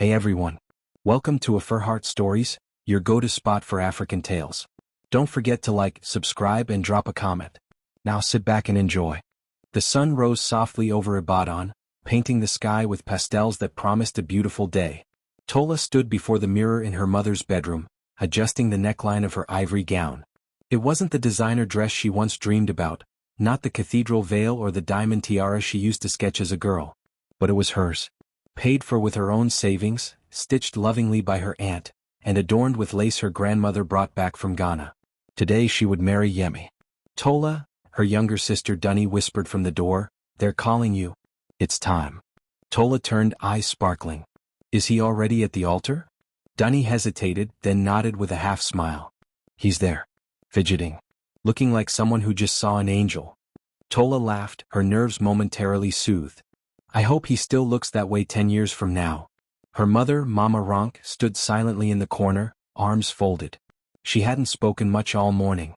Hey everyone. Welcome to AfriHeart Stories, your go-to spot for African tales. Don't forget to like, subscribe and drop a comment. Now sit back and enjoy. The sun rose softly over Ibadan, painting the sky with pastels that promised a beautiful day. Tola stood before the mirror in her mother's bedroom, adjusting the neckline of her ivory gown. It wasn't the designer dress she once dreamed about, not the cathedral veil or the diamond tiara she used to sketch as a girl. But it was hers. Paid for with her own savings, stitched lovingly by her aunt, and adorned with lace her grandmother brought back from Ghana. Today she would marry Yemi. Tola, her younger sister Dunny whispered from the door, "They're calling you. It's time." Tola turned, eyes sparkling. "Is he already at the altar?" Dunny hesitated, then nodded with a half-smile. "He's there." Fidgeting. Looking like someone who just saw an angel. Tola laughed, her nerves momentarily soothed. "I hope he still looks that way 10 years from now." Her mother, Mama Ronk, stood silently in the corner, arms folded. She hadn't spoken much all morning.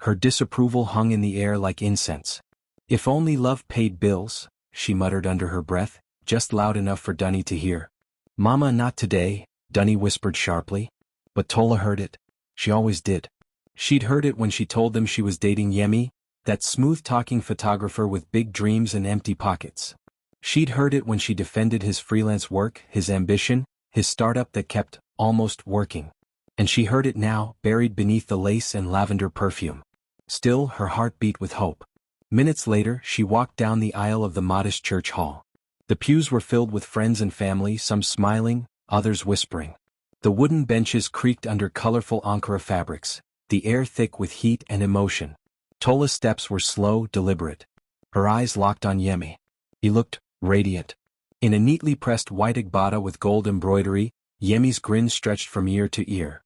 Her disapproval hung in the air like incense. "If only love paid bills," she muttered under her breath, just loud enough for Dunny to hear. "Mama, not today," Dunny whispered sharply. But Tola heard it. She always did. She'd heard it when she told them she was dating Yemi, that smooth-talking photographer with big dreams and empty pockets. She'd heard it when she defended his freelance work, his ambition, his startup that kept almost working. And she heard it now, buried beneath the lace and lavender perfume. Still, her heart beat with hope. Minutes later, she walked down the aisle of the modest church hall. The pews were filled with friends and family, some smiling, others whispering. The wooden benches creaked under colorful Ankara fabrics, the air thick with heat and emotion. Tola's steps were slow, deliberate. Her eyes locked on Yemi. He looked radiant. In a neatly pressed white agbada with gold embroidery, Yemi's grin stretched from ear to ear.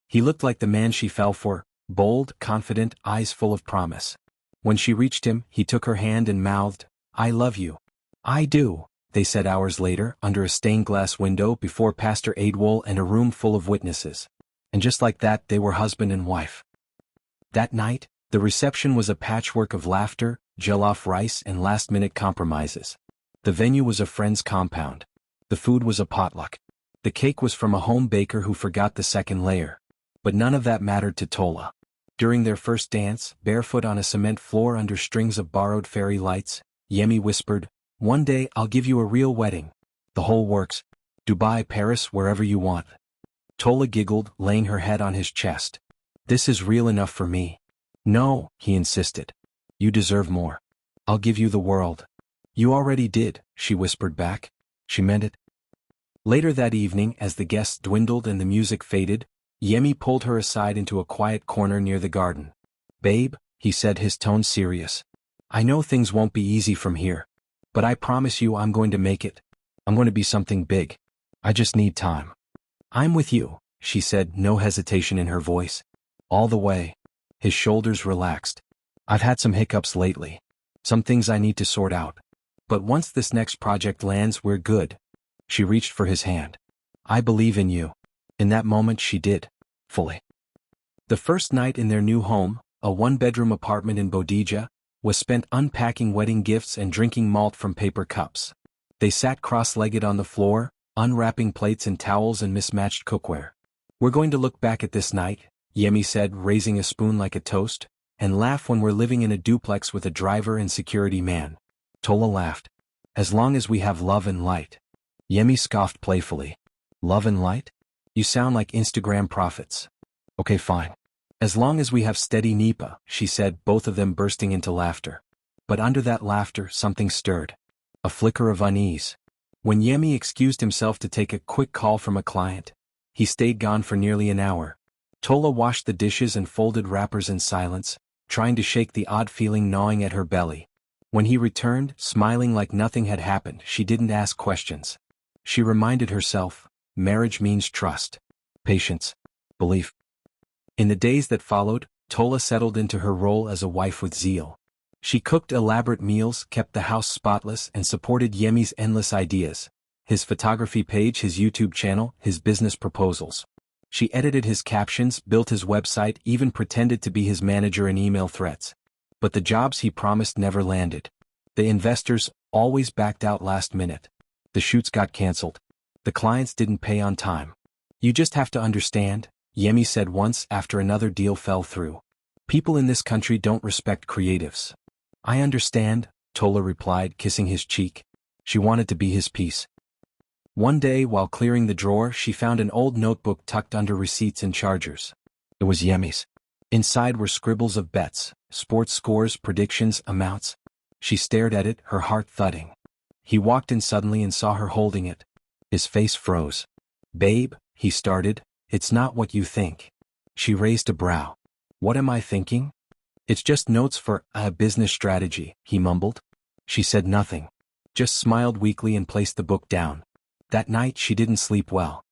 He looked like the man she fell for, bold, confident, eyes full of promise. When she reached him, he took her hand and mouthed, "I love you." "I do," they said hours later, under a stained-glass window before Pastor Adewole and a room full of witnesses. And just like that, they were husband and wife. That night, the reception was a patchwork of laughter, jollof rice and last-minute compromises. The venue was a friend's compound. The food was a potluck. The cake was from a home baker who forgot the second layer. But none of that mattered to Tola. During their first dance, barefoot on a cement floor under strings of borrowed fairy lights, Yemi whispered, "One day I'll give you a real wedding. The whole works. Dubai, Paris, wherever you want." Tola giggled, laying her head on his chest. "This is real enough for me." "No," he insisted. "You deserve more. I'll give you the world." "You already did," she whispered back. She meant it. Later that evening, as the guests dwindled and the music faded, Yemi pulled her aside into a quiet corner near the garden. "Babe," he said, his tone serious. "I know things won't be easy from here. But I promise you I'm going to make it. I'm going to be something big. I just need time." "I'm with you," she said, no hesitation in her voice. "All the way." His shoulders relaxed. "I've had some hiccups lately. Some things I need to sort out. But once this next project lands, we're good." She reached for his hand. "I believe in you." In that moment she did. Fully. The first night in their new home, a one-bedroom apartment in Bodija, was spent unpacking wedding gifts and drinking malt from paper cups. They sat cross-legged on the floor, unwrapping plates and towels and mismatched cookware. "We're going to look back at this night," Yemi said, raising a spoon like a toast, "and laugh when we're living in a duplex with a driver and security man." Tola laughed. "As long as we have love and light." Yemi scoffed playfully. "Love and light? You sound like Instagram prophets." "Okay, fine. As long as we have steady Nipa," she said, both of them bursting into laughter. But under that laughter, something stirred. A flicker of unease. When Yemi excused himself to take a quick call from a client, he stayed gone for nearly an hour. Tola washed the dishes and folded wrappers in silence, trying to shake the odd feeling gnawing at her belly. When he returned, smiling like nothing had happened, she didn't ask questions. She reminded herself, marriage means trust, patience, belief. In the days that followed, Tola settled into her role as a wife with zeal. She cooked elaborate meals, kept the house spotless, and supported Yemi's endless ideas. His photography page, his YouTube channel, his business proposals. She edited his captions, built his website, even pretended to be his manager in email threats. But the jobs he promised never landed. The investors always backed out last minute. The shoots got cancelled. The clients didn't pay on time. You just have to understand, Yemi said once after another deal fell through. People in this country don't respect creatives. I understand, Tola replied, kissing his cheek. She wanted to be his piece. One day, while clearing the drawer, she found an old notebook tucked under receipts and chargers. It was Yemi's. Inside were scribbles of bets, sports scores, predictions, amounts. She stared at it, her heart thudding. He walked in suddenly and saw her holding it. His face froze. Babe, he started, it's not what you think. She raised a brow. What am I thinking? It's just notes for a business strategy, he mumbled. She said nothing. Just smiled weakly and placed the book down. That night she didn't sleep well.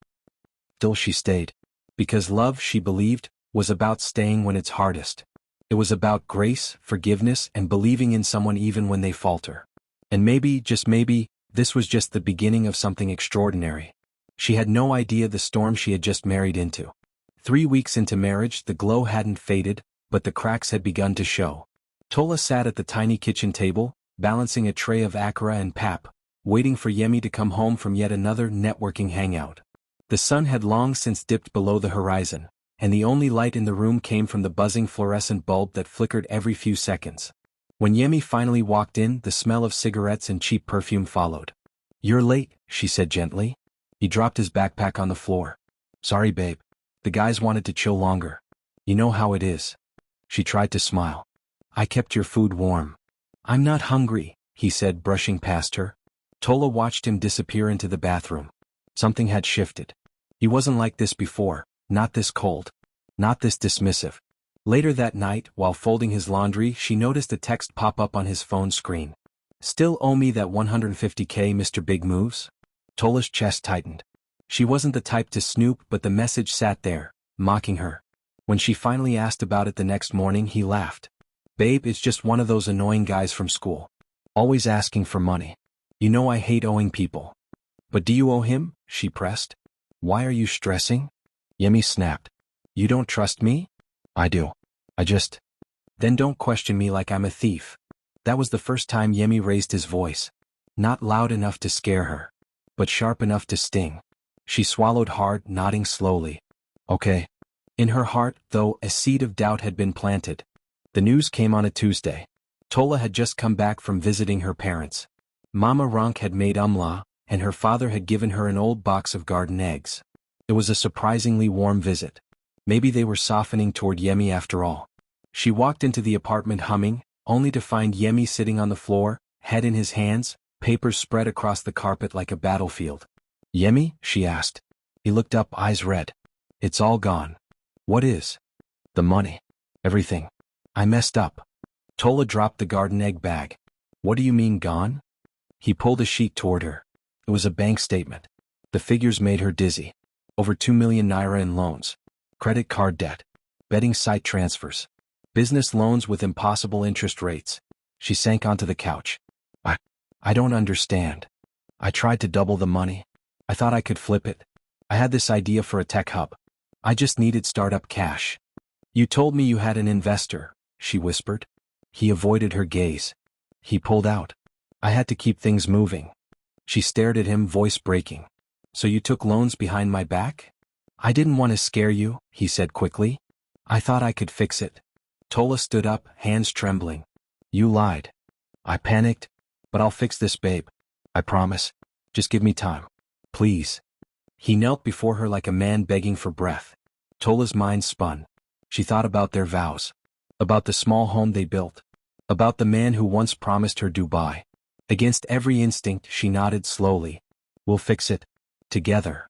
Still she stayed. Because love, she believed, was about staying when it's hardest. It was about grace, forgiveness, and believing in someone even when they falter. And maybe, just maybe, this was just the beginning of something extraordinary. She had no idea the storm she had just married into. 3 weeks into marriage, the glow hadn't faded, but the cracks had begun to show. Tola sat at the tiny kitchen table, balancing a tray of akara and pap, waiting for Yemi to come home from yet another networking hangout. The sun had long since dipped below the horizon, and the only light in the room came from the buzzing fluorescent bulb that flickered every few seconds. When Yemi finally walked in, the smell of cigarettes and cheap perfume followed. You're late, she said gently. He dropped his backpack on the floor. Sorry, babe. The guys wanted to chill longer. You know how it is. She tried to smile. I kept your food warm. I'm not hungry, he said, brushing past her. Tola watched him disappear into the bathroom. Something had shifted. He wasn't like this before, not this cold, not this dismissive. Later that night, while folding his laundry, she noticed a text pop up on his phone screen. Still owe me that $150K, Mr. Big Moves? Tola's chest tightened. She wasn't the type to snoop, but the message sat there, mocking her. When she finally asked about it the next morning, he laughed. Babe, it's just one of those annoying guys from school. Always asking for money. You know I hate owing people. But do you owe him? She pressed. Why are you stressing? Yemi snapped. You don't trust me? I do. Then don't question me like I'm a thief. That was the first time Yemi raised his voice. Not loud enough to scare her, but sharp enough to sting. She swallowed hard, nodding slowly. Okay. In her heart, though, a seed of doubt had been planted. The news came on a Tuesday. Tola had just come back from visiting her parents. Mama Ronk had made umla, and her father had given her an old box of garden eggs. It was a surprisingly warm visit. Maybe they were softening toward Yemi after all. She walked into the apartment humming, only to find Yemi sitting on the floor, head in his hands, papers spread across the carpet like a battlefield. Yemi? She asked. He looked up, eyes red. It's all gone. What is? The money. Everything. I messed up. Tola dropped the garden egg bag. What do you mean gone? He pulled a sheet toward her. It was a bank statement. The figures made her dizzy. Over 2 million naira in loans. Credit card debt. Betting site transfers. Business loans with impossible interest rates. She sank onto the couch. I don't understand. I tried to double the money. I thought I could flip it. I had this idea for a tech hub. I just needed startup cash. You told me you had an investor, she whispered. He avoided her gaze. He pulled out. I had to keep things moving. She stared at him, voice breaking. So you took loans behind my back? I didn't want to scare you, he said quickly. I thought I could fix it. Tola stood up, hands trembling. You lied. I panicked. But I'll fix this, babe. I promise. Just give me time. Please. He knelt before her like a man begging for breath. Tola's mind spun. She thought about their vows. About the small home they built. About the man who once promised her Dubai. Against every instinct, she nodded slowly. We'll fix it. Together.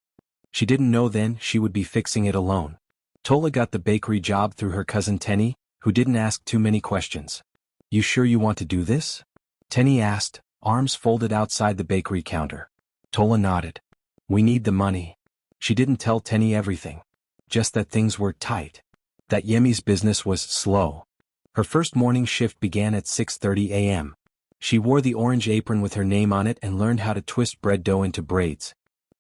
She didn't know then she would be fixing it alone. Tola got the bakery job through her cousin Tenny, who didn't ask too many questions. You sure you want to do this? Tenny asked, arms folded outside the bakery counter. Tola nodded. We need the money. She didn't tell Tenny everything. Just that things were tight. That Yemi's business was slow. Her first morning shift began at 6:30 a.m. She wore the orange apron with her name on it and learned how to twist bread dough into braids.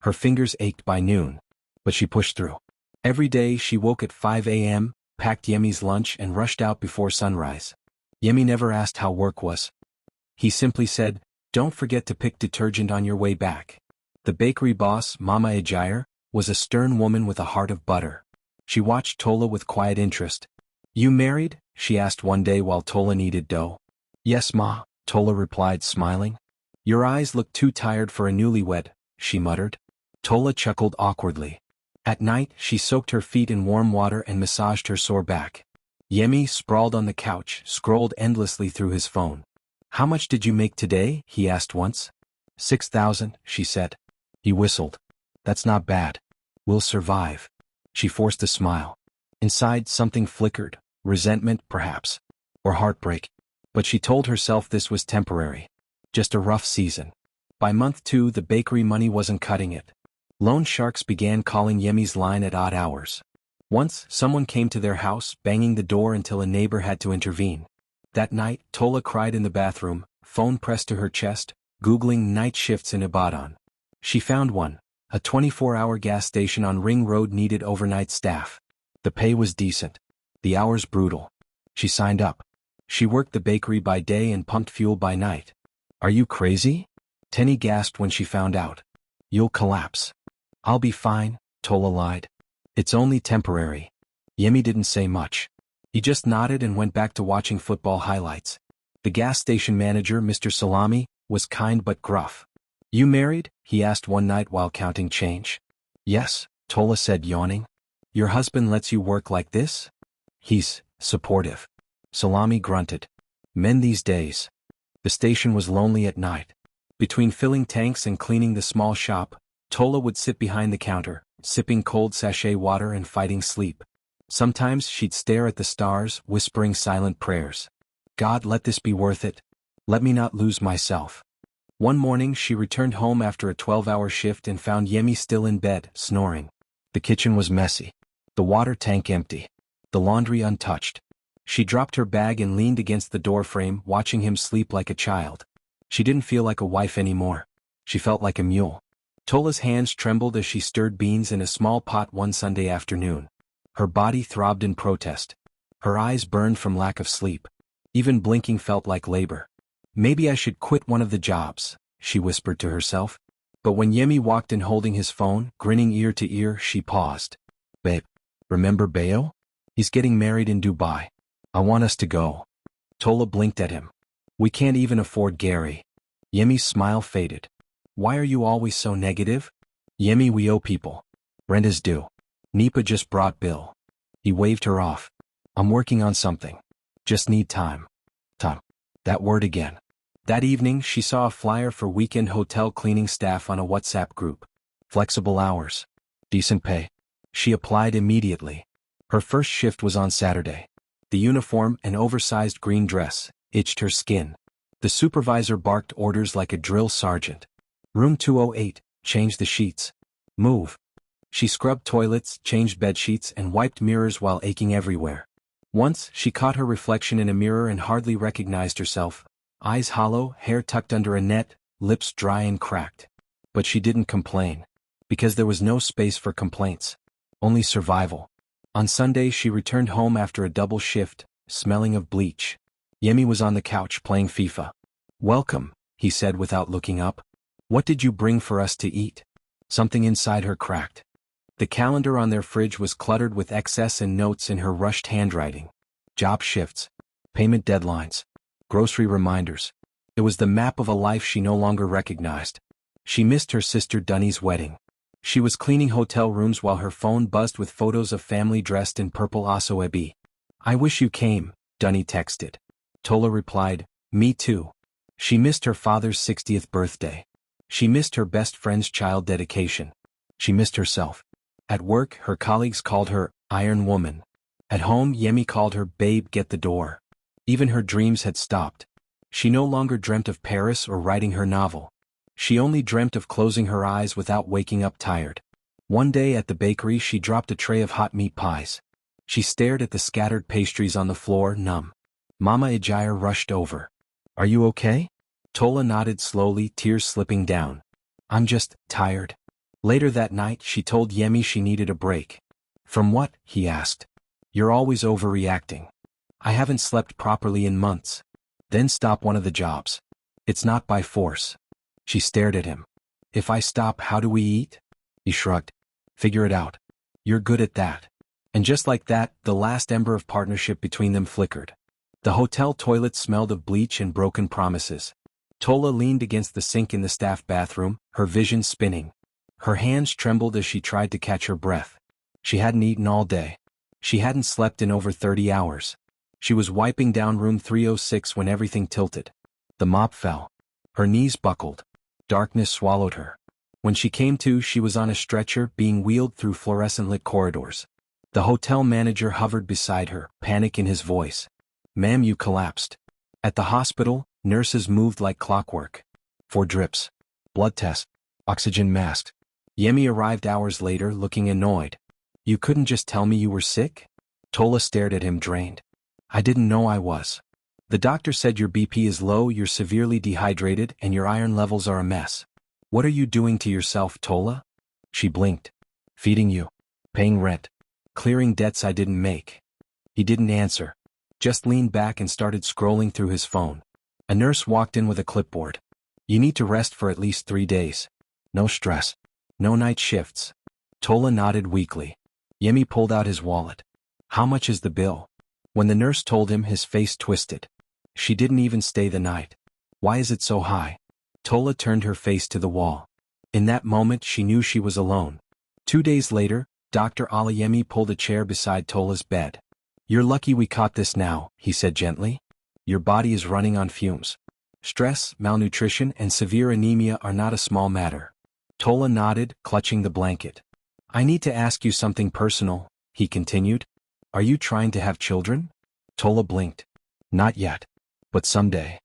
Her fingers ached by noon, but she pushed through. Every day she woke at 5 a.m., packed Yemi's lunch and rushed out before sunrise. Yemi never asked how work was. He simply said, don't forget to pick detergent on your way back. The bakery boss, Mama Ajayar, was a stern woman with a heart of butter. She watched Tola with quiet interest. "You married?" she asked one day while Tola kneaded dough. "Yes, Ma," Tola replied, smiling. "Your eyes look too tired for a newlywed," she muttered. Tola chuckled awkwardly. At night, she soaked her feet in warm water and massaged her sore back. Yemi, sprawled on the couch, scrolled endlessly through his phone. "How much did you make today?" he asked once. 6,000, she said. He whistled. "That's not bad. We'll survive." She forced a smile. Inside, something flickered, resentment, perhaps, or heartbreak. But she told herself this was temporary. Just a rough season. By month 2, the bakery money wasn't cutting it. Loan sharks began calling Yemi's line at odd hours. Once, someone came to their house, banging the door until a neighbor had to intervene. That night, Tola cried in the bathroom, phone pressed to her chest, Googling night shifts in Ibadan. She found one. A 24-hour gas station on Ring Road needed overnight staff. The pay was decent. The hours brutal. She signed up. She worked the bakery by day and pumped fuel by night. "Are you crazy?" Tenny gasped when she found out. "You'll collapse." "I'll be fine," Tola lied. "It's only temporary." Yemi didn't say much. He just nodded and went back to watching football highlights. The gas station manager, Mr. Salami, was kind but gruff. "You married?" he asked one night while counting change. "Yes," Tola said, yawning. "Your husband lets you work like this?" "He's supportive." Salami grunted. "Men these days." The station was lonely at night. Between filling tanks and cleaning the small shop, Tola would sit behind the counter, sipping cold sachet water and fighting sleep. Sometimes she'd stare at the stars, whispering silent prayers. "God, let this be worth it. Let me not lose myself." One morning she returned home after a 12-hour shift and found Yemi still in bed, snoring. The kitchen was messy. The water tank empty. The laundry untouched. She dropped her bag and leaned against the doorframe, watching him sleep like a child. She didn't feel like a wife anymore. She felt like a mule. Tola's hands trembled as she stirred beans in a small pot one Sunday afternoon. Her body throbbed in protest. Her eyes burned from lack of sleep. Even blinking felt like labor. "Maybe I should quit one of the jobs," she whispered to herself. But when Yemi walked in holding his phone, grinning ear to ear, she paused. "Babe, remember Bayo? He's getting married in Dubai. I want us to go." Tola blinked at him. "We can't even afford Gary." Yemi's smile faded. "Why are you always so negative?" "Yemi, we owe people. Rent is due. Nipa just brought bill." He waved her off. "I'm working on something. Just need time." Time. That word again. That evening, she saw a flyer for weekend hotel cleaning staff on a WhatsApp group. Flexible hours. Decent pay. She applied immediately. Her first shift was on Saturday. The uniform, an oversized green dress, itched her skin. The supervisor barked orders like a drill sergeant. "Room 208, change the sheets. Move." She scrubbed toilets, changed bedsheets, and wiped mirrors while aching everywhere. Once, she caught her reflection in a mirror and hardly recognized herself. Eyes hollow, hair tucked under a net, lips dry and cracked. But she didn't complain. Because there was no space for complaints. Only survival. On Sunday she returned home after a double shift, smelling of bleach. Yemi was on the couch playing FIFA. "Welcome," he said without looking up. "What did you bring for us to eat?" Something inside her cracked. The calendar on their fridge was cluttered with excess and notes in her rushed handwriting. Job shifts. Payment deadlines. Grocery reminders. It was the map of a life she no longer recognized. She missed her sister Dunny's wedding. She was cleaning hotel rooms while her phone buzzed with photos of family dressed in purple asoebi. "I wish you came," Dunny texted. Tola replied, "Me too." She missed her father's 60th birthday. She missed her best friend's child dedication. She missed herself. At work, her colleagues called her Iron Woman. At home, Yemi called her Babe, get the door. Even her dreams had stopped. She no longer dreamt of Paris or writing her novel. She only dreamt of closing her eyes without waking up tired. One day at the bakery she dropped a tray of hot meat pies. She stared at the scattered pastries on the floor, numb. Mama Ajayar rushed over. "Are you okay?" Tola nodded slowly, tears slipping down. "I'm just tired." Later that night she told Yemi she needed a break. "From what?" he asked. "You're always overreacting." "I haven't slept properly in months." "Then stop one of the jobs. It's not by force." She stared at him. If I stop, how do we eat? He shrugged. Figure it out. You're good at that. And just like that, the last ember of partnership between them flickered. The hotel toilet smelled of bleach and broken promises. Tola leaned against the sink in the staff bathroom, her vision spinning. Her hands trembled as she tried to catch her breath. She hadn't eaten all day. She hadn't slept in over 30 hours. She was wiping down room 306 when everything tilted. The mop fell. Her knees buckled. Darkness swallowed her. When she came to, she was on a stretcher being wheeled through fluorescent-lit corridors. The hotel manager hovered beside her, panic in his voice. "Ma'am, you collapsed." At the hospital, nurses moved like clockwork. 4 drips. Blood test. Oxygen mask. Yemi arrived hours later looking annoyed. "You couldn't just tell me you were sick?" Tola stared at him, drained. "I didn't know I was. The doctor said your BP is low, you're severely dehydrated, and your iron levels are a mess. What are you doing to yourself, Tola?" She blinked. "Feeding you. Paying rent. Clearing debts I didn't make." He didn't answer. Just leaned back and started scrolling through his phone. A nurse walked in with a clipboard. "You need to rest for at least 3 days. No stress. No night shifts." Tola nodded weakly. Yemi pulled out his wallet. "How much is the bill?" When the nurse told him, his face twisted. "She didn't even stay the night. Why is it so high?" Tola turned her face to the wall. In that moment she knew she was alone. 2 days later, Dr. Alayemi pulled a chair beside Tola's bed. "You're lucky we caught this now," he said gently. "Your body is running on fumes. Stress, malnutrition, and severe anemia are not a small matter." Tola nodded, clutching the blanket. "I need to ask you something personal," he continued. "Are you trying to have children?" Tola blinked. "Not yet. But someday."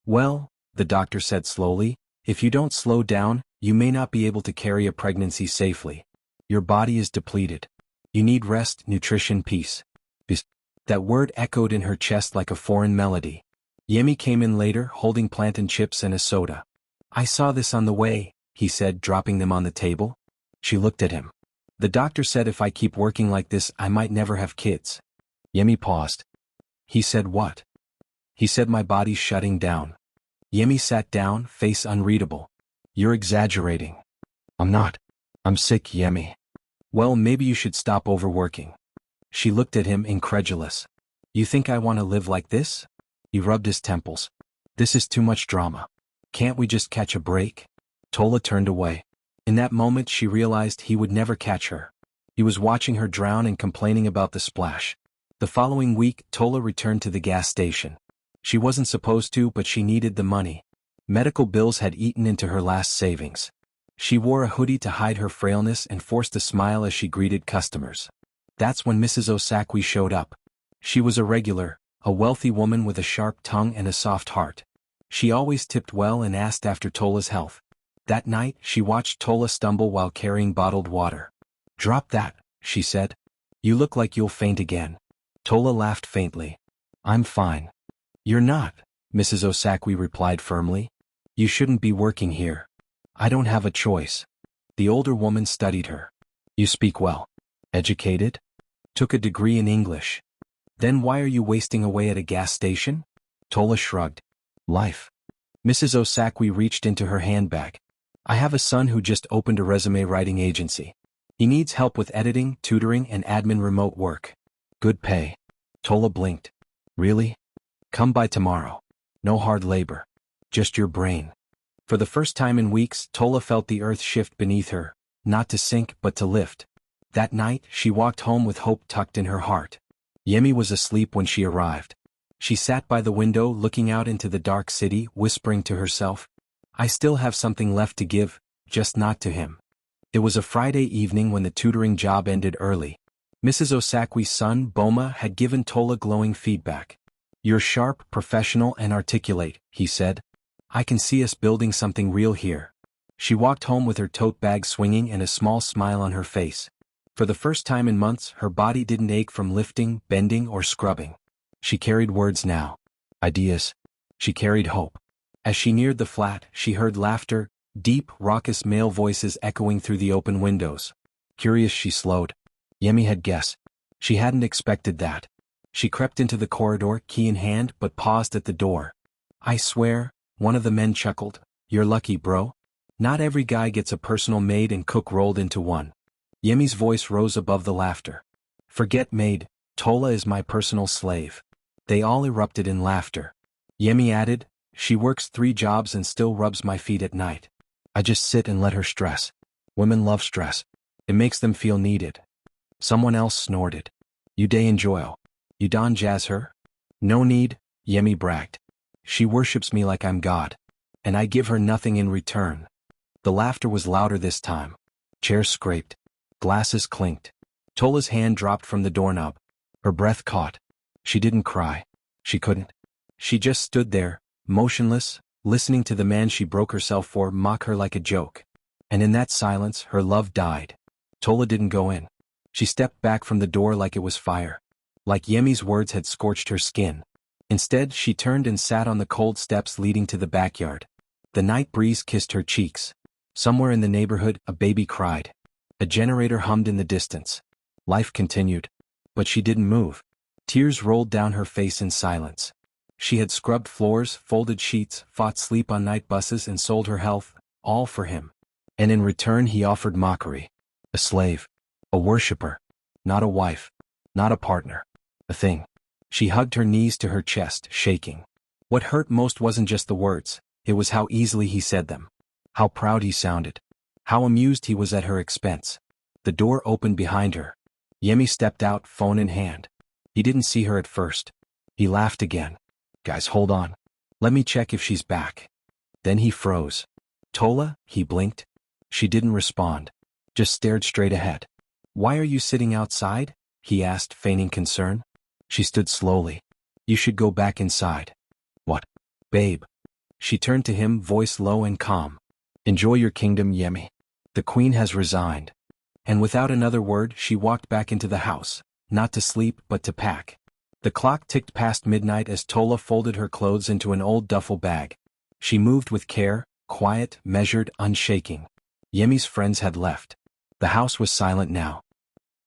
"Well," the doctor said slowly, "if you don't slow down, you may not be able to carry a pregnancy safely. Your body is depleted. You need rest, nutrition, peace." That word echoed in her chest like a foreign melody. Yemi came in later, holding plantain chips and a soda. "I saw this on the way," he said, dropping them on the table. She looked at him. "The doctor said if I keep working like this, I might never have kids." Yemi paused. "He said what?" "He said my body's shutting down." Yemi sat down, face unreadable. "You're exaggerating." "I'm not. I'm sick, Yemi." "Well, maybe you should stop overworking." She looked at him, incredulous. "You think I want to live like this?" He rubbed his temples. "This is too much drama. Can't we just catch a break?" Tola turned away. In that moment she realized he would never catch her. He was watching her drown and complaining about the splash. The following week, Tola returned to the gas station. She wasn't supposed to, but she needed the money. Medical bills had eaten into her last savings. She wore a hoodie to hide her frailness and forced a smile as she greeted customers. That's when Mrs. Osakwi showed up. She was a regular, a wealthy woman with a sharp tongue and a soft heart. She always tipped well and asked after Tola's health. That night, she watched Tola stumble while carrying bottled water. "Drop that," she said. "You look like you'll faint again." Tola laughed faintly. "I'm fine." "You're not," Mrs. Osakwi replied firmly. "You shouldn't be working here." "I don't have a choice." The older woman studied her. "You speak well. Educated? Took a degree in English. Then why are you wasting away at a gas station?" Tola shrugged. "Life." Mrs. Osakwi reached into her handbag. "I have a son who just opened a resume writing agency. He needs help with editing, tutoring, and admin remote work. Good pay." Tola blinked. "Really? Come by tomorrow. No hard labor. Just your brain." For the first time in weeks, Tola felt the earth shift beneath her, not to sink but to lift. That night, she walked home with hope tucked in her heart. Yemi was asleep when she arrived. She sat by the window looking out into the dark city, whispering to herself, "I still have something left to give, just not to him." It was a Friday evening when the tutoring job ended early. Mrs. Osakwi's son, Boma, had given Tola glowing feedback. "You're sharp, professional, and articulate," he said. "I can see us building something real here." She walked home with her tote bag swinging and a small smile on her face. For the first time in months, her body didn't ache from lifting, bending, or scrubbing. She carried words now. Ideas. She carried hope. As she neared the flat, she heard laughter, deep, raucous male voices echoing through the open windows. Curious, she slowed. Yemi had guessed. She hadn't expected that. She crept into the corridor, key in hand, but paused at the door. "I swear," one of the men chuckled, "you're lucky, bro." Not every guy gets a personal maid and cook rolled into one. Yemi's voice rose above the laughter. Forget maid, Tola is my personal slave. They all erupted in laughter. Yemi added, she works 3 jobs and still rubs my feet at night. I just sit and let her stress. Women love stress. It makes them feel needed. Someone else snorted. You day enjoy. You don jazz her? No need, Yemi bragged. She worships me like I'm God. And I give her nothing in return. The laughter was louder this time. Chairs scraped. Glasses clinked. Tola's hand dropped from the doorknob. Her breath caught. She didn't cry. She couldn't. She just stood there, motionless, listening to the man she broke herself for mock her like a joke. And in that silence, her love died. Tola didn't go in. She stepped back from the door like it was fire. Like Yemi's words had scorched her skin. Instead, she turned and sat on the cold steps leading to the backyard. The night breeze kissed her cheeks. Somewhere in the neighborhood, a baby cried. A generator hummed in the distance. Life continued. But she didn't move. Tears rolled down her face in silence. She had scrubbed floors, folded sheets, fought sleep on night buses and sold her health, all for him. And in return he offered mockery. A slave. A worshipper. Not a wife. Not a partner. A thing. She hugged her knees to her chest, shaking. What hurt most wasn't just the words, it was how easily he said them. How proud he sounded. How amused he was at her expense. The door opened behind her. Yemi stepped out, phone in hand. He didn't see her at first. He laughed again. Guys, hold on. Let me check if she's back. Then he froze. Tola, he blinked. She didn't respond. Just stared straight ahead. Why are you sitting outside? He asked, feigning concern. She stood slowly. You should go back inside. What? Babe. She turned to him, voice low and calm. Enjoy your kingdom, Yemi. The queen has resigned. And without another word, she walked back into the house, not to sleep but to pack. The clock ticked past midnight as Tola folded her clothes into an old duffel bag. She moved with care, quiet, measured, unshaking. Yemi's friends had left. The house was silent now.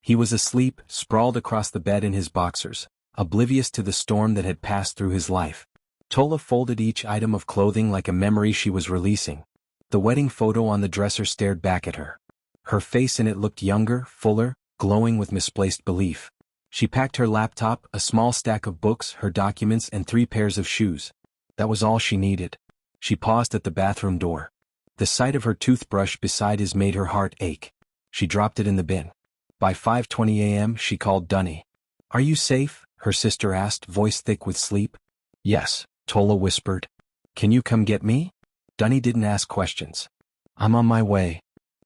He was asleep, sprawled across the bed in his boxers, oblivious to the storm that had passed through his life. Tola folded each item of clothing like a memory she was releasing. The wedding photo on the dresser stared back at her. Her face in it looked younger, fuller, glowing with misplaced belief. She packed her laptop, a small stack of books, her documents, and 3 pairs of shoes. That was all she needed. She paused at the bathroom door. The sight of her toothbrush beside his made her heart ache. She dropped it in the bin. By 5:20 a.m. she called Dunny. Are you safe? Her sister asked, voice thick with sleep. Yes, Tola whispered. Can you come get me? Dunny didn't ask questions. I'm on my way.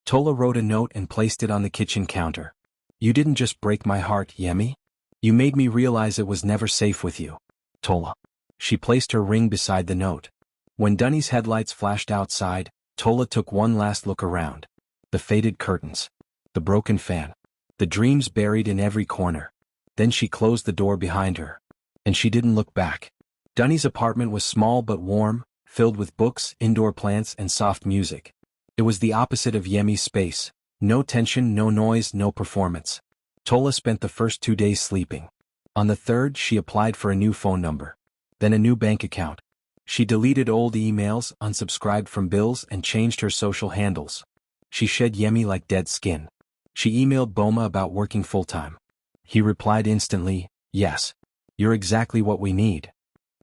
Tola wrote a note and placed it on the kitchen counter. You didn't just break my heart, Yemi. You made me realize it was never safe with you. Tola. She placed her ring beside the note. When Dunny's headlights flashed outside, Tola took one last look around. The faded curtains. The broken fan. The dreams buried in every corner. Then she closed the door behind her. And she didn't look back. Dunny's apartment was small but warm, filled with books, indoor plants, and soft music. It was the opposite of Yemi's space. No tension, no noise, no performance. Tola spent the first 2 days sleeping. On the 3rd, she applied for a new phone number. Then a new bank account. She deleted old emails, unsubscribed from bills, and changed her social handles. She shed Yemi like dead skin. She emailed Boma about working full-time. He replied instantly, yes. You're exactly what we need.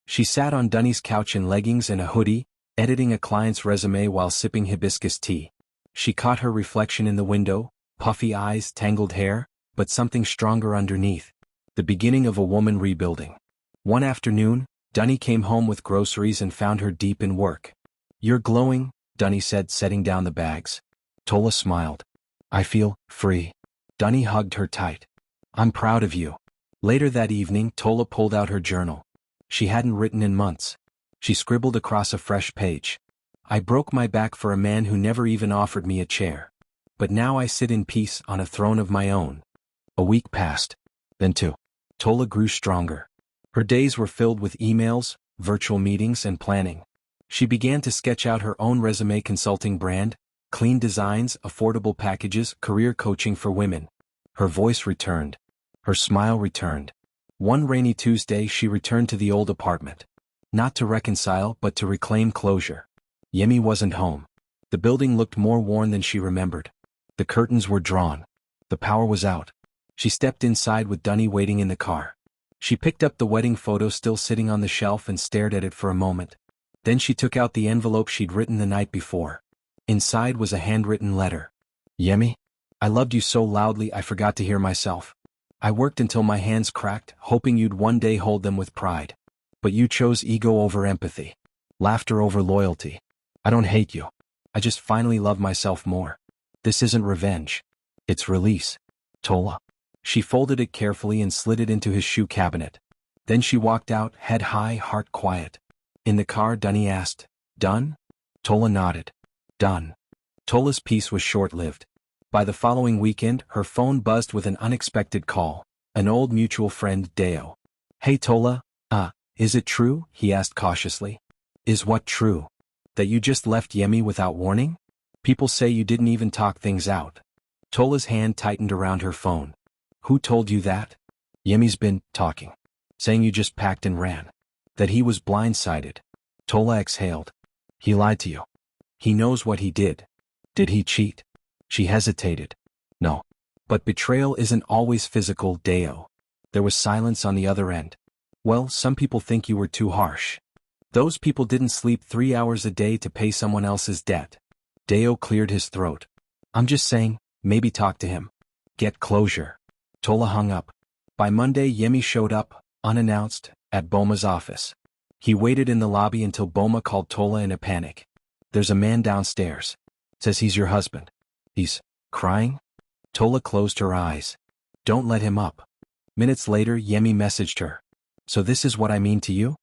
She sat on Dunny's couch in leggings and a hoodie, editing a client's resume while sipping hibiscus tea. She caught her reflection in the window, puffy eyes, tangled hair, but something stronger underneath. The beginning of a woman rebuilding. One afternoon, Dunny came home with groceries and found her deep in work. You're glowing, Dunny said, setting down the bags. Tola smiled. I feel free. Dunny hugged her tight. I'm proud of you. Later that evening, Tola pulled out her journal. She hadn't written in months. She scribbled across a fresh page. I broke my back for a man who never even offered me a chair. But now I sit in peace on a throne of my own. A week passed. Then 2. Tola grew stronger. Her days were filled with emails, virtual meetings, and planning. She began to sketch out her own resume consulting brand, clean designs, affordable packages, career coaching for women. Her voice returned. Her smile returned. One rainy Tuesday she returned to the old apartment. Not to reconcile but to reclaim closure. Yemi wasn't home. The building looked more worn than she remembered. The curtains were drawn. The power was out. She stepped inside with Dunny waiting in the car. She picked up the wedding photo still sitting on the shelf and stared at it for a moment. Then she took out the envelope she'd written the night before. Inside was a handwritten letter. Yemi, I loved you so loudly I forgot to hear myself. I worked until my hands cracked, hoping you'd one day hold them with pride. But you chose ego over empathy. Laughter over loyalty. I don't hate you. I just finally love myself more. This isn't revenge. It's release. Tola. She folded it carefully and slid it into his shoe cabinet. Then she walked out, head high, heart quiet. In the car, Dunny asked, "Done?" Tola nodded. Done. Tola's peace was short-lived. By the following weekend, her phone buzzed with an unexpected call. An old mutual friend, Deo. "Hey Tola, is it true?" he asked cautiously. "Is what true? That you just left Yemi without warning? People say you didn't even talk things out." Tola's hand tightened around her phone. "Who told you that?" "Yemi's been talking. Saying you just packed and ran. That he was blindsided." Tola exhaled. "He lied to you. He knows what he did. Did he cheat?" She hesitated. "No. But betrayal isn't always physical, Deo." There was silence on the other end. "Well, some people think you were too harsh. Those people didn't sleep 3 hours a day to pay someone else's debt." Deo cleared his throat. "I'm just saying, maybe talk to him. Get closure." Tola hung up. By Monday, Yemi showed up, unannounced, at Boma's office. He waited in the lobby until Boma called Tola in a panic. "There's a man downstairs. Says he's your husband." "He's crying?" Tola closed her eyes. "Don't let him up." Minutes later, Yemi messaged her. "So this is what I mean to you?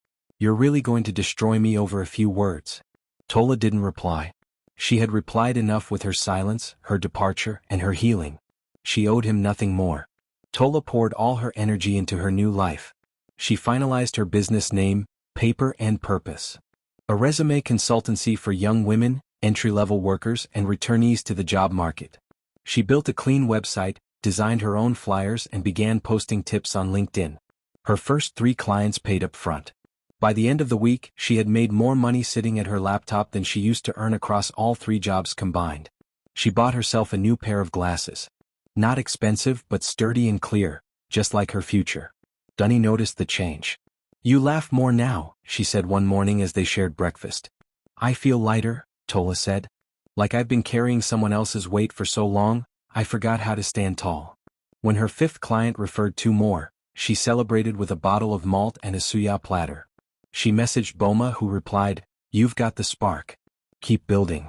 You're really going to destroy me over a few words?" Tola didn't reply. She had replied enough with her silence, her departure, and her healing. She owed him nothing more. Tola poured all her energy into her new life. She finalized her business name, Paper and Purpose. A resume consultancy for young women, entry-level workers, and returnees to the job market. She built a clean website, designed her own flyers, and began posting tips on LinkedIn. Her first 3 clients paid up front. By the end of the week, she had made more money sitting at her laptop than she used to earn across all 3 jobs combined. She bought herself a new pair of glasses. Not expensive but sturdy and clear, just like her future. Dunny noticed the change. "You laugh more now," she said one morning as they shared breakfast. "I feel lighter," Tola said. "Like I've been carrying someone else's weight for so long, I forgot how to stand tall." When her 5th client referred 2 more, she celebrated with a bottle of malt and a suya platter. She messaged Boma, who replied, "You've got the spark. Keep building."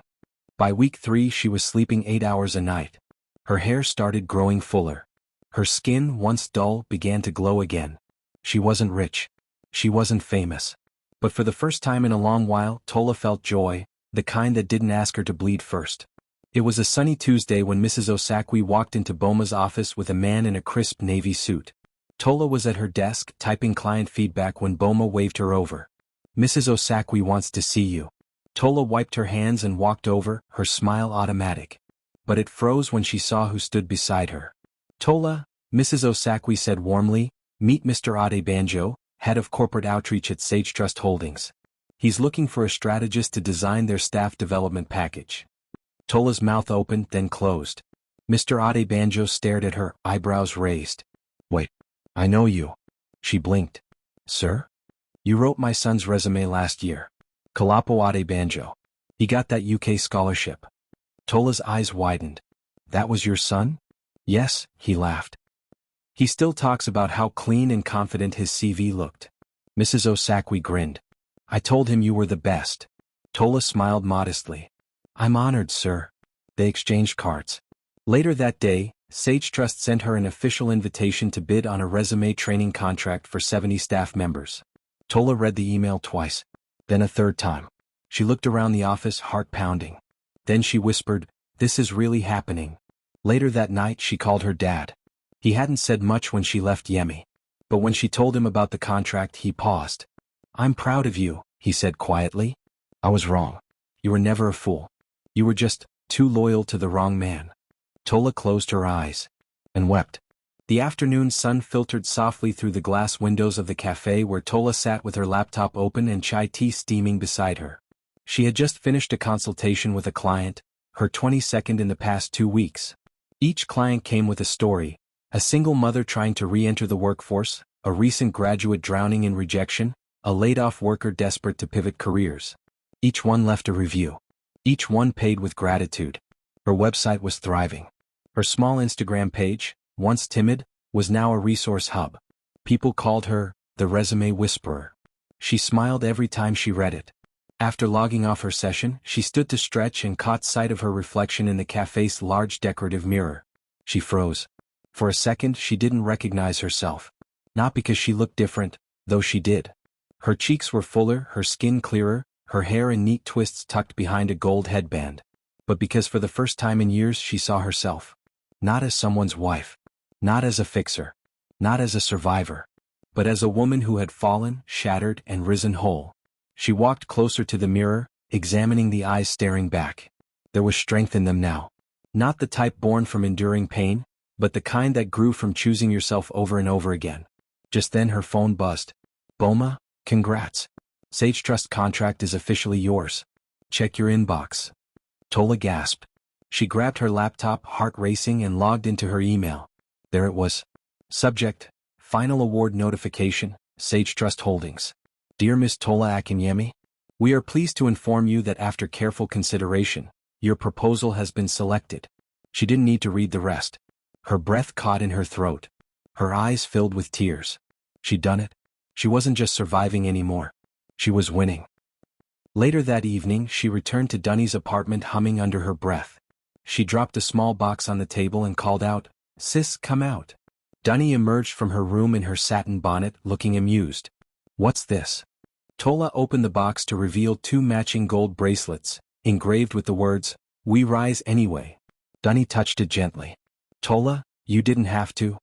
By week 3 she was sleeping 8 hours a night. Her hair started growing fuller. Her skin, once dull, began to glow again. She wasn't rich. She wasn't famous. But for the first time in a long while, Tola felt joy, the kind that didn't ask her to bleed first. It was a sunny Tuesday when Mrs. Osakwi walked into Boma's office with a man in a crisp navy suit. Tola was at her desk typing client feedback when Boma waved her over. "Mrs. Osakwi wants to see you." Tola wiped her hands and walked over, her smile automatic. But it froze when she saw who stood beside her. "Tola," Mrs. Osakwi said warmly, "meet Mr. Adebanjo, head of corporate outreach at Sage Trust Holdings. He's looking for a strategist to design their staff development package." Tola's mouth opened, then closed. Mr. Adebanjo stared at her, eyebrows raised. "Wait, I know you." She blinked. "Sir? You wrote my son's resume last year. Kalapo Adebanjo. He got that UK scholarship." Tola's eyes widened. "That was your son?" "Yes," he laughed. "He still talks about how clean and confident his CV looked." Mrs. Osakwi grinned. "I told him you were the best." Tola smiled modestly. "I'm honored, sir." They exchanged cards. Later that day, Sage Trust sent her an official invitation to bid on a resume training contract for 70 staff members. Tola read the email twice. Then a third time. She looked around the office, heart pounding. Then she whispered, "This is really happening." Later that night she called her dad. He hadn't said much when she left Yemi. But when she told him about the contract he paused. "I'm proud of you," he said quietly. "I was wrong. You were never a fool. You were just too loyal to the wrong man." Tola closed her eyes. And wept. The afternoon sun filtered softly through the glass windows of the cafe where Tola sat with her laptop open and chai tea steaming beside her. She had just finished a consultation with a client, her 22nd in the past 2 weeks. Each client came with a story: a single mother trying to re-enter the workforce, a recent graduate drowning in rejection, a laid-off worker desperate to pivot careers. Each one left a review. Each one paid with gratitude. Her website was thriving. Her small Instagram page, once timid, was now a resource hub. People called her the resume whisperer. She smiled every time she read it. After logging off her session, she stood to stretch and caught sight of her reflection in the cafe's large decorative mirror. She froze. For a second she didn't recognize herself. Not because she looked different, though she did. Her cheeks were fuller, her skin clearer, her hair in neat twists tucked behind a gold headband. But because for the first time in years she saw herself. Not as someone's wife. Not as a fixer. Not as a survivor. But as a woman who had fallen, shattered, and risen whole. She walked closer to the mirror, examining the eyes staring back. There was strength in them now. Not the type born from enduring pain, but the kind that grew from choosing yourself over and over again. Just then her phone buzzed. Boma, congrats. Sage Trust contract is officially yours. Check your inbox. Tola gasped. She grabbed her laptop, heart racing, and logged into her email. There it was. Subject: Final award notification, Sage Trust Holdings. Dear Miss Tola Akinyemi, we are pleased to inform you that after careful consideration, your proposal has been selected. She didn't need to read the rest. Her breath caught in her throat. Her eyes filled with tears. She'd done it. She wasn't just surviving anymore. She was winning. Later that evening, she returned to Dunny's apartment humming under her breath. She dropped a small box on the table and called out, "Sis, come out." Dunny emerged from her room in her satin bonnet, looking amused. "What's this?" Tola opened the box to reveal 2 matching gold bracelets, engraved with the words, "We rise anyway." Dunny touched it gently. "Tola, you didn't have to.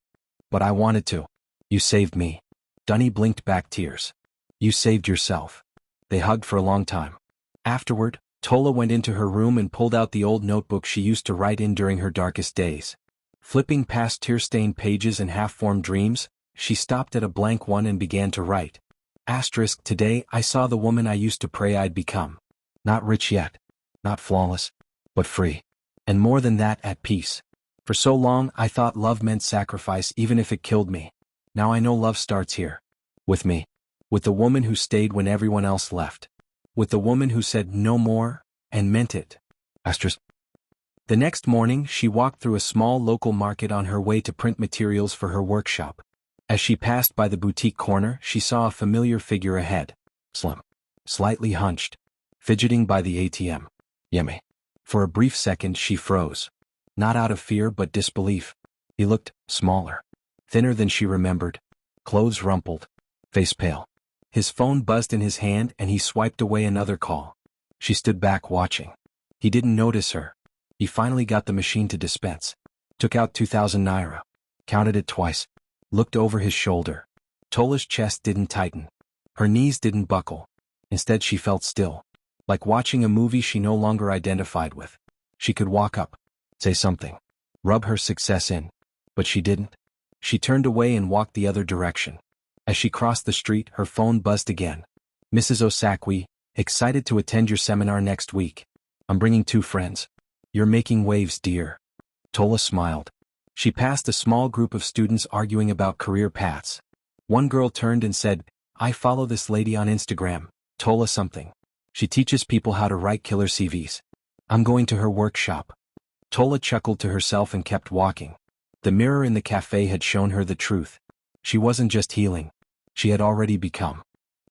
But I wanted to. You saved me." Dunny blinked back tears. "You saved yourself." They hugged for a long time. Afterward, Tola went into her room and pulled out the old notebook she used to write in during her darkest days. Flipping past tear-stained pages and half-formed dreams, she stopped at a blank one and began to write. Today I saw the woman I used to pray I'd become. Not rich yet. Not flawless. But free. And more than that, at peace. For so long I thought love meant sacrifice even if it killed me. Now I know love starts here. With me. With the woman who stayed when everyone else left. With the woman who said no more, and meant it. The next morning she walked through a small local market on her way to print materials for her workshop. As she passed by the boutique corner, she saw a familiar figure ahead. Slim. Slightly hunched. Fidgeting by the ATM. Yummy. For a brief second she froze. Not out of fear but disbelief. He looked smaller. Thinner than she remembered. Clothes rumpled. Face pale. His phone buzzed in his hand and he swiped away another call. She stood back watching. He didn't notice her. He finally got the machine to dispense. Took out 2,000 naira. Counted it twice. Looked over his shoulder. Tola's chest didn't tighten. Her knees didn't buckle. Instead she felt still. Like watching a movie she no longer identified with. She could walk up. Say something. Rub her success in. But she didn't. She turned away and walked the other direction. As she crossed the street, her phone buzzed again. Mrs. Osakwi, excited to attend your seminar next week. I'm bringing 2 friends. You're making waves, dear. Tola smiled. She passed a small group of students arguing about career paths. One girl turned and said, I follow this lady on Instagram, Tola something. She teaches people how to write killer CVs. I'm going to her workshop. Tola chuckled to herself and kept walking. The mirror in the cafe had shown her the truth. She wasn't just healing. She had already become.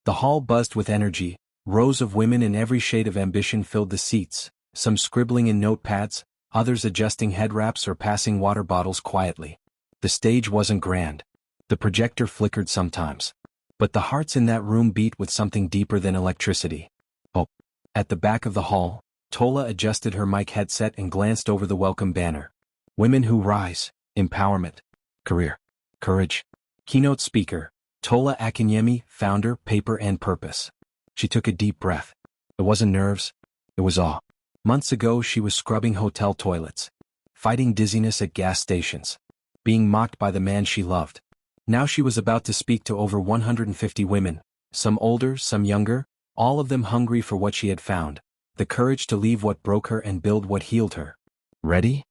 The hall buzzed with energy. Rows of women in every shade of ambition filled the seats, some scribbling in notepads, others adjusting head wraps or passing water bottles quietly. The stage wasn't grand. The projector flickered sometimes. But the hearts in that room beat with something deeper than electricity. Hope. At the back of the hall, Tola adjusted her mic headset and glanced over the welcome banner. Women who rise, empowerment, career, courage. Keynote speaker, Tola Akinyemi, founder, Paper and Purpose. She took a deep breath. It wasn't nerves. It was awe. Months ago she was scrubbing hotel toilets, fighting dizziness at gas stations, being mocked by the man she loved. Now she was about to speak to over 150 women, some older, some younger, all of them hungry for what she had found, the courage to leave what broke her and build what healed her. Ready?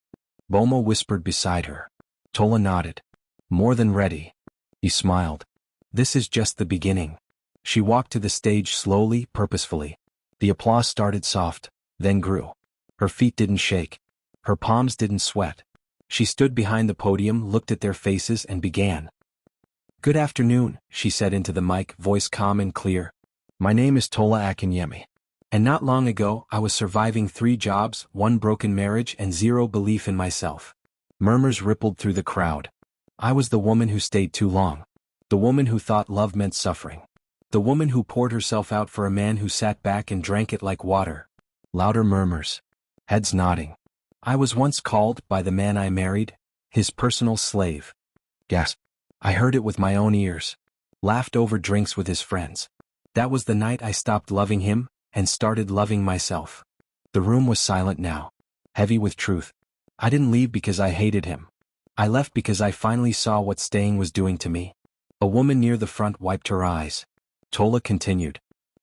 Bomo whispered beside her. Tola nodded. More than ready. He smiled. This is just the beginning. She walked to the stage slowly, purposefully. The applause started soft, then grew. Her feet didn't shake. Her palms didn't sweat. She stood behind the podium, looked at their faces, and began. Good afternoon, she said into the mic, voice calm and clear. My name is Tola Akinyemi. And not long ago, I was surviving 3 jobs, 1 broken marriage, and 0 belief in myself. Murmurs rippled through the crowd. I was the woman who stayed too long. The woman who thought love meant suffering. The woman who poured herself out for a man who sat back and drank it like water. Louder murmurs. Heads nodding. I was once called, by the man I married, his personal slave. Gasp. I heard it with my own ears. Laughed over drinks with his friends. That was the night I stopped loving him, and started loving myself. The room was silent now. Heavy with truth. I didn't leave because I hated him. I left because I finally saw what staying was doing to me. A woman near the front wiped her eyes. Tola continued.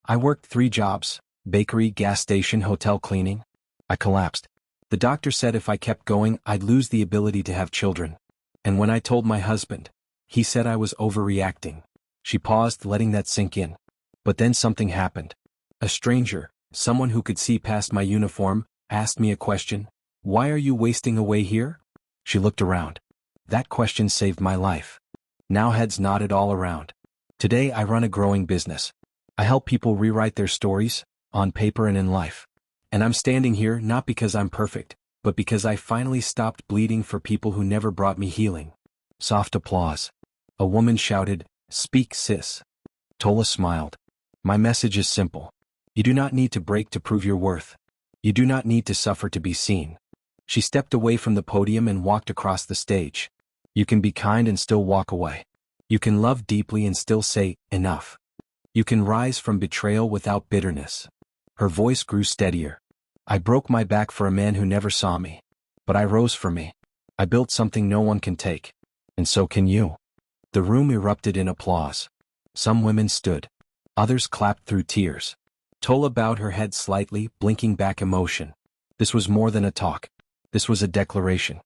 I worked 3 jobs, bakery, gas station, hotel cleaning. I collapsed. The doctor said if I kept going, I'd lose the ability to have children. And when I told my husband, he said I was overreacting. She paused, letting that sink in. But then something happened. A stranger, someone who could see past my uniform, asked me a question. Why are you wasting away here? She looked around. That question saved my life. Now heads nodded all around. Today I run a growing business. I help people rewrite their stories, on paper and in life. And I'm standing here not because I'm perfect, but because I finally stopped bleeding for people who never brought me healing. Soft applause. A woman shouted, Speak, sis. Tola smiled. My message is simple. You do not need to break to prove your worth. You do not need to suffer to be seen. She stepped away from the podium and walked across the stage. You can be kind and still walk away. You can love deeply and still say, enough. You can rise from betrayal without bitterness. Her voice grew steadier. I broke my back for a man who never saw me. But I rose for me. I built something no one can take. And so can you. The room erupted in applause. Some women stood. Others clapped through tears. Tola bowed her head slightly, blinking back emotion. This was more than a talk. This was a declaration.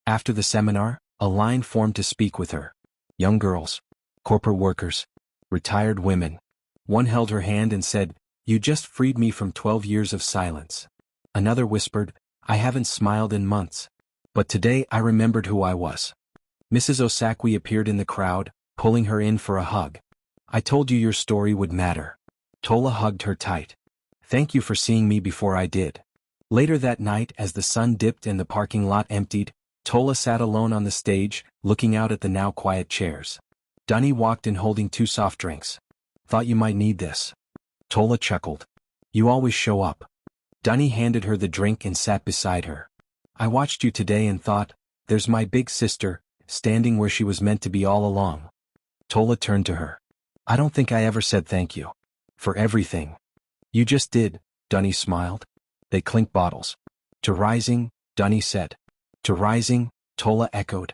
After the seminar, a line formed to speak with her. Young girls, corporate workers, retired women. One held her hand and said, You just freed me from 12 years of silence. Another whispered, I haven't smiled in months. But today I remembered who I was. Mrs. Osakwe appeared in the crowd, pulling her in for a hug. I told you your story would matter. Tola hugged her tight. Thank you for seeing me before I did. Later that night, as the sun dipped and the parking lot emptied, Tola sat alone on the stage, looking out at the now quiet chairs. Dunny walked in holding 2 soft drinks. Thought you might need this. Tola chuckled. You always show up. Dunny handed her the drink and sat beside her. I watched you today and thought, there's my big sister, standing where she was meant to be all along. Tola turned to her. I don't think I ever said thank you. For everything. You just did, Dunny smiled. They clinked bottles. To rising, Dunny said. To rising, Tola echoed.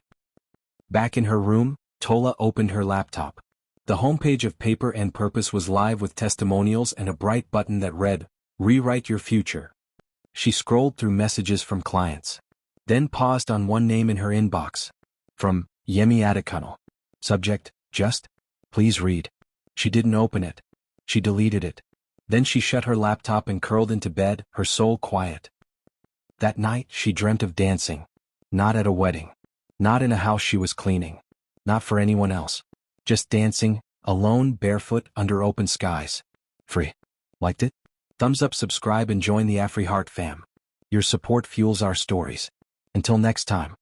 Back in her room, Tola opened her laptop. The homepage of Paper and Purpose was live with testimonials and a bright button that read, Rewrite Your Future. She scrolled through messages from clients. Then paused on one name in her inbox. From Yemi Adekunle. Subject, just, please read. She didn't open it. She deleted it. Then she shut her laptop and curled into bed, her soul quiet. That night she dreamt of dancing. Not at a wedding. Not in a house she was cleaning. Not for anyone else. Just dancing, alone, barefoot, under open skies. Free. Liked it? Thumbs up, subscribe and join the AfriHeart fam. Your support fuels our stories. Until next time.